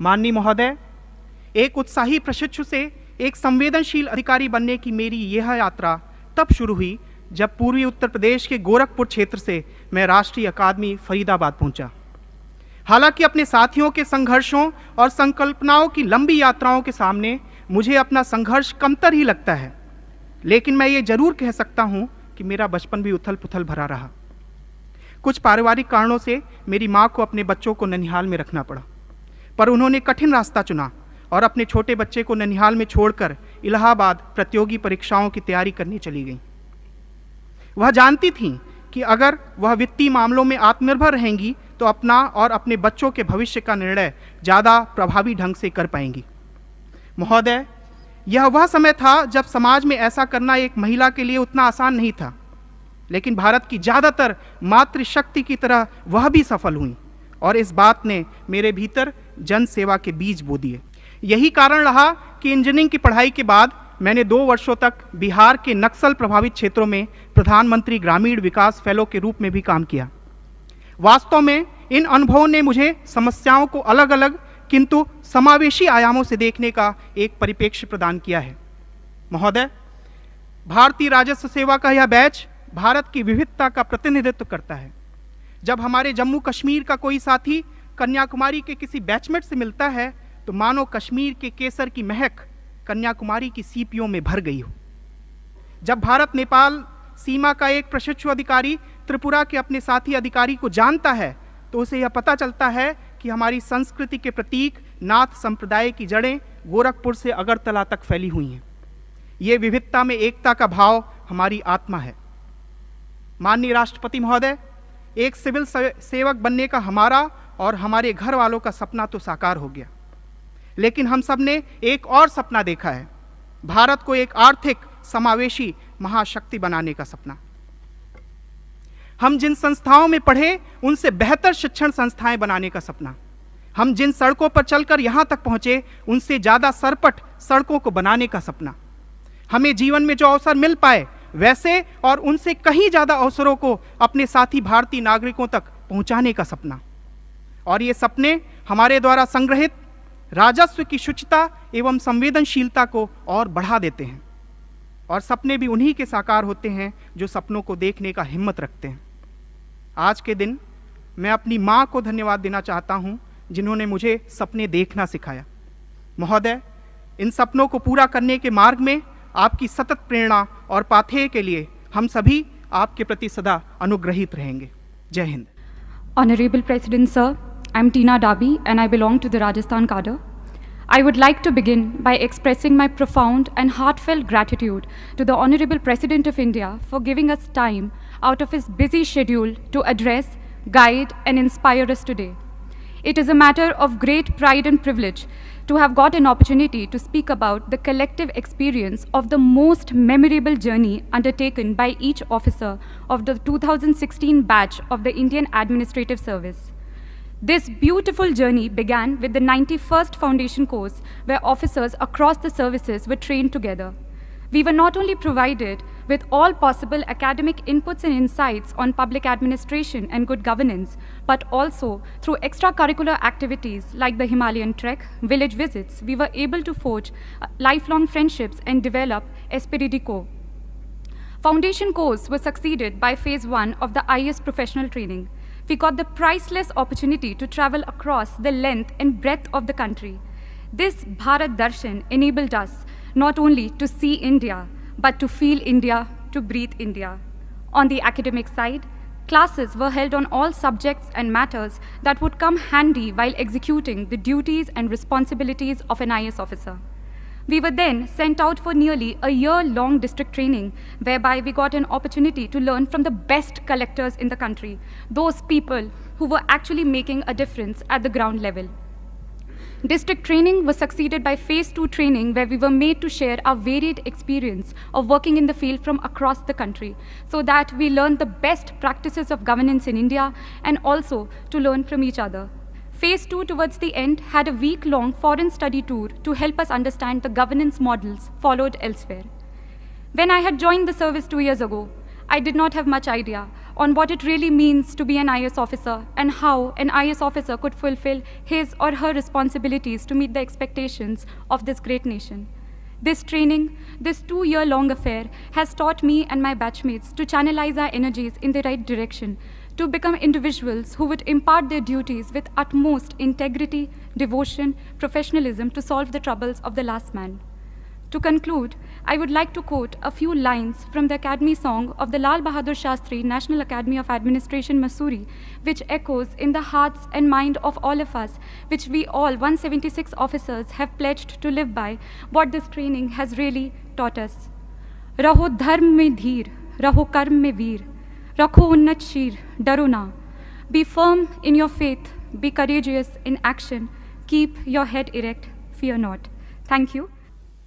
माननीय महोदय, एक उत्साही प्रशिक्षु से एक संवेदनशील अधिकारी बनने की मेरी यह यात्रा तब शुरू हुई जब पूर्वी उत्तर प्रदेश के गोरखपुर क्षेत्र से मैं राष्ट्रीय अकादमी फरीदाबाद पहुंचा। हालांकि अपने साथियों के संघर्षों और संकल्पनाओं की लंबी यात्राओं के सामने मुझे अपना संघर्ष कमतर ही लगता है, लेकिन मैं ये जरूर कह सकता हूँ कि मेरा बचपन भी उथल पुथल भरा रहा। कुछ पारिवारिक कारणों से मेरी माँ को अपने बच्चों को ननिहाल में रखना पड़ा, पर उन्होंने कठिन रास्ता चुना और अपने छोटे बच्चे को ननिहाल में छोड़कर इलाहाबाद प्रतियोगी परीक्षाओं की तैयारी करने चली गईं। वह जानती थीं कि अगर वह वित्तीय मामलों में आत्मनिर्भर रहेंगी तो अपना और अपने बच्चों के भविष्य का निर्णय ज़्यादा प्रभावी ढंग से कर पाएंगी। महोदय, यह वह समय था जब समाज में ऐसा करना एक महिला के लिए उतना आसान नहीं था, लेकिन भारत की ज़्यादातर मातृशक्ति की तरह वह भी सफल हुई और इस बात ने मेरे भीतर जन सेवा के बीज बो दिए। यही कारण रहा कि इंजीनियरिंग की पढ़ाई के बाद मैंने 2 वर्षों तक बिहार के नक्सल प्रभावित क्षेत्रों में प्रधानमंत्री ग्रामीण विकास फेलो के रूप में भी काम किया। वास्तव में इन अनुभवों ने मुझे समस्याओं को अलग अलग किंतु समावेशी आयामों से देखने का एक परिप्रेक्ष्य प्रदान किया है। महोदय, भारतीय राजस्व सेवा का यह बैच भारत की विविधता का प्रतिनिधित्व करता है। जब हमारे जम्मू कश्मीर का कोई साथी कन्याकुमारी के किसी बैचमेट से मिलता है तो मानो कश्मीर के केसर की महक कन्याकुमारी की सीपियों में भर गई हो। जब भारत नेपाल सीमा का एक प्रशिक्षु अधिकारी त्रिपुरा के अपने साथी अधिकारी को जानता है तो उसे यह पता चलता है कि हमारी संस्कृति के प्रतीक नाथ संप्रदाय की जड़ें गोरखपुर से अगरतला तक फैली हुई हैं। ये विविधता में एकता का भाव हमारी आत्मा है। माननीय राष्ट्रपति महोदय, एक सिविल सेवक बनने का हमारा और हमारे घर वालों का सपना तो साकार हो गया, लेकिन हम सब ने एक और सपना देखा है, भारत को एक आर्थिक समावेशी महाशक्ति बनाने का सपना। हम जिन संस्थाओं में पढ़े उनसे बेहतर शिक्षण संस्थाएं बनाने का सपना। हम जिन सड़कों पर चलकर यहाँ तक पहुँचे उनसे ज़्यादा सरपट सड़कों को बनाने का सपना। हमें जीवन में जो अवसर मिल पाए वैसे और उनसे कहीं ज़्यादा अवसरों को अपने साथी भारतीय नागरिकों तक पहुँचाने का सपना। और ये सपने हमारे द्वारा संग्रहित राजस्व की शुचिता एवं संवेदनशीलता को और बढ़ा देते हैं। और सपने भी उन्हीं के साकार होते हैं जो सपनों को देखने का हिम्मत रखते हैं। आज के दिन मैं अपनी माँ को धन्यवाद देना चाहता हूँ जिन्होंने मुझे सपने देखना सिखाया। महोदय, इन सपनों को पूरा करने के मार्ग में आपकी सतत प्रेरणा और पाथेय के लिए हम सभी आपके प्रति सदा अनुग्रहित रहेंगे। जय Hind. Honorable President Sir, I'm Tina Dabi and I belong to the Rajasthan cadre. I would like to begin by expressing my profound and heartfelt gratitude to the Honorable President of India for giving us time out of his busy schedule to address, guide and inspire us today. It is a matter of great pride and privilege to have got an opportunity to speak about the collective experience of the most memorable journey undertaken by each officer of the 2016 batch of the Indian Administrative Service. This beautiful journey began with the 91st Foundation course, where officers across the services were trained together. We were not only provided with all possible academic inputs and insights on public administration and good governance, but also through extracurricular activities like the Himalayan trek, village visits, we were able to forge lifelong friendships and develop esprit de corps. Foundation course was succeeded by phase 1 of the IAS professional training. We got the priceless opportunity to travel across the length and breadth of the country. This Bharat Darshan enabled us not only to see India, but to feel India, to breathe India. On the academic side, classes were held on all subjects and matters that would come handy while executing the duties and responsibilities of an IAS officer. We were then sent out for nearly a year-long district training, whereby we got an opportunity to learn from the best collectors in the country, those people who were actually making a difference at the ground level. District training was succeeded by phase 2 training, where we were made to share our varied experience of working in the field from across the country, so that we learned the best practices of governance in India and also to learn from each other. Phase 2 towards the end had a week-long foreign study tour to help us understand the governance models followed elsewhere. When I had joined the service 2 years ago, I did not have much idea on what it really means to be an IAS officer and how an IAS officer could fulfill his or her responsibilities to meet the expectations of this great nation. This training, this 2-year-long affair, has taught me and my batchmates to channelize our energies in the right direction, to become individuals who would impart their duties with utmost integrity, devotion, professionalism to solve the troubles of the last man. To conclude, I would like to quote a few lines from the Academy song of the Lal Bahadur Shastri National Academy of Administration, Mussoorie, which echoes in the hearts and mind of all of us, which we all 176 officers have pledged to live by, what this training has really taught us. Raho dharm mein dheer, raho karm mein veer, rakho unnat sheer, daro na. Be firm in your faith, be courageous in action, keep your head erect, fear not. Thank you.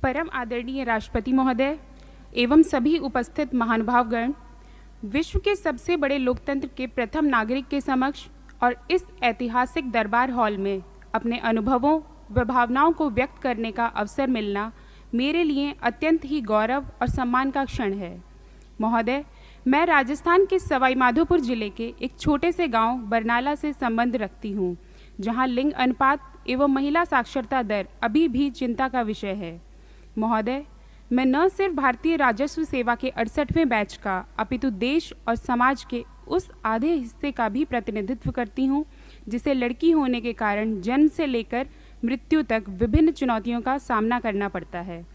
परम आदरणीय राष्ट्रपति महोदय एवं सभी उपस्थित महानुभावगण, विश्व के सबसे बड़े लोकतंत्र के प्रथम नागरिक के समक्ष और इस ऐतिहासिक दरबार हॉल में अपने अनुभवों व भावनाओं को व्यक्त करने का अवसर मिलना मेरे लिए अत्यंत ही गौरव और सम्मान का क्षण है। महोदय, मैं राजस्थान के सवाई माधोपुर जिले के एक छोटे से गांव बरनाला से संबंध रखती हूं, जहां लिंग अनुपात एवं महिला साक्षरता दर अभी भी चिंता का विषय है। महोदय, मैं न सिर्फ भारतीय राजस्व सेवा के 68वें बैच का अपितु देश और समाज के उस आधे हिस्से का भी प्रतिनिधित्व करती हूं, जिसे लड़की होने के कारण जन्म से लेकर मृत्यु तक विभिन्न चुनौतियों का सामना करना पड़ता है।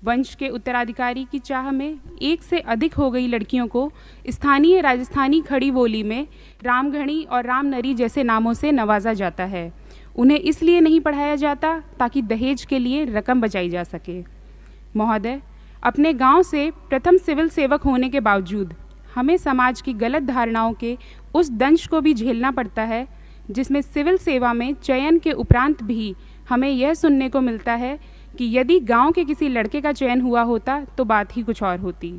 वंश के उत्तराधिकारी की चाह में एक से अधिक हो गई लड़कियों को स्थानीय राजस्थानी खड़ी बोली में रामघणी और रामनरी जैसे नामों से नवाजा जाता है। उन्हें इसलिए नहीं पढ़ाया जाता ताकि दहेज के लिए रकम बचाई जा सके। महोदय, अपने गांव से प्रथम सिविल सेवक होने के बावजूद हमें समाज की गलत धारणाओं के उस दंश को भी झेलना पड़ता है, जिसमें सिविल सेवा में चयन के उपरांत भी हमें यह सुनने को मिलता है कि यदि गांव के किसी लड़के का चयन हुआ होता तो बात ही कुछ और होती।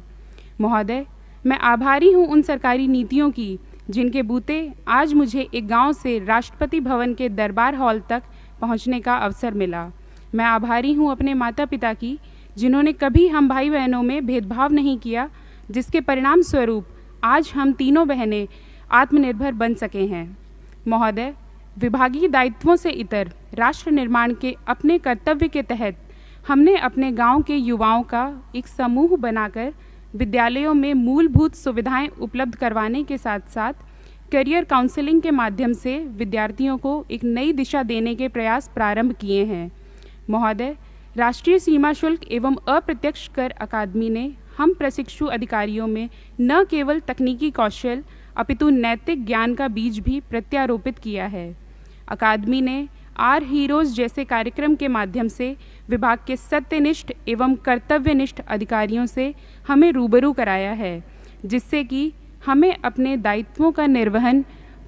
महोदय, मैं आभारी हूं उन सरकारी नीतियों की जिनके बूते आज मुझे एक गांव से राष्ट्रपति भवन के दरबार हॉल तक पहुंचने का अवसर मिला। मैं आभारी हूं अपने माता पिता की, जिन्होंने कभी हम भाई बहनों में भेदभाव नहीं किया, जिसके परिणाम स्वरूप आज हम तीनों बहनें आत्मनिर्भर बन सके हैं। महोदय, विभागीय दायित्वों से इतर राष्ट्र निर्माण के अपने कर्तव्य के तहत हमने अपने गांव के युवाओं का एक समूह बनाकर विद्यालयों में मूलभूत सुविधाएं उपलब्ध करवाने के साथ साथ करियर काउंसलिंग के माध्यम से विद्यार्थियों को एक नई दिशा देने के प्रयास प्रारंभ किए हैं। महोदय, राष्ट्रीय सीमा शुल्क एवं अप्रत्यक्ष कर अकादमी ने हम प्रशिक्षु अधिकारियों में न केवल तकनीकी कौशल अपितु नैतिक ज्ञान का बीज भी प्रत्यारोपित किया है। अकादमी ने आर हीरोज़ जैसे कार्यक्रम के माध्यम से विभाग के सत्यनिष्ठ एवं कर्तव्यनिष्ठ अधिकारियों से हमें रूबरू कराया है, जिससे कि हमें अपने दायित्वों का निर्वहन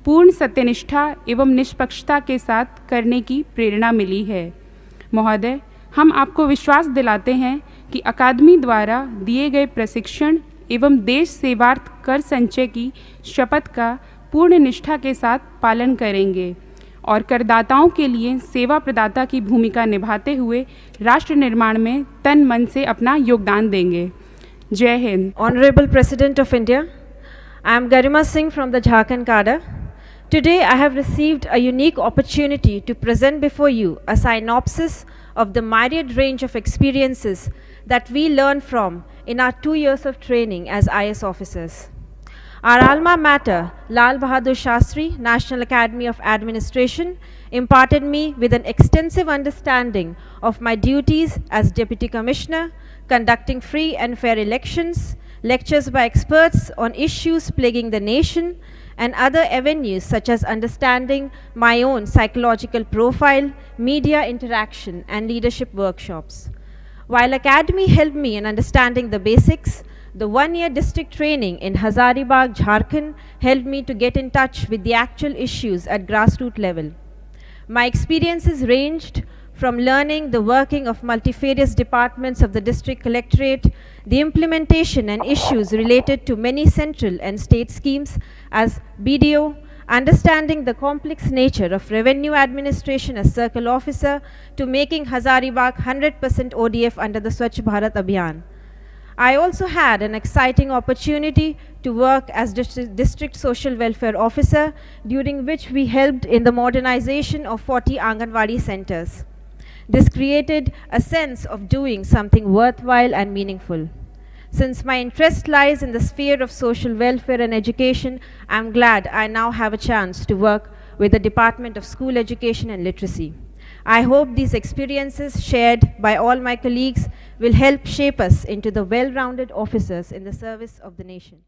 पूर्ण सत्यनिष्ठा एवं निष्पक्षता के साथ करने की प्रेरणा मिली है। महोदय, हम आपको विश्वास दिलाते हैं कि अकादमी द्वारा दिए गए प्रशिक्षण एवं देश सेवार्थ कर संचय की शपथ का पूर्ण निष्ठा के साथ पालन करेंगे और करदाताओं के लिए सेवा प्रदाता की भूमिका निभाते हुए राष्ट्र निर्माण में तन मन से अपना योगदान देंगे। जय Hind. Honorable President of India, I am Garima Singh from the Jharkhand cadre. Today I have received a unique opportunity to present before you a synopsis of the myriad range of experiences that we learn from in our 2 years of training as IS officers. Our alma mater, Lal Bahadur Shastri National Academy of Administration, imparted me with an extensive understanding of my duties as Deputy Commissioner, conducting free and fair elections, lectures by experts on issues plaguing the nation, and other avenues such as understanding my own psychological profile, media interaction, and leadership workshops. While Academy helped me in understanding the basics, the 1-year district training in Hazaribagh, Jharkhand helped me to get in touch with the actual issues at grassroots level. My experiences ranged from learning the working of multifarious departments of the district collectorate, the implementation and issues related to many central and state schemes as BDO, understanding the complex nature of revenue administration as circle officer, to making Hazaribagh 100% ODF under the Swachh Bharat Abhiyan. I also had an exciting opportunity to work as District Social Welfare Officer, during which we helped in the modernization of 40 Anganwadi centers. This created a sense of doing something worthwhile and meaningful. Since my interest lies in the sphere of social welfare and education, I am glad I now have a chance to work with the Department of School Education and Literacy. I hope these experiences shared by all my colleagues will help shape us into the well-rounded officers in the service of the nation.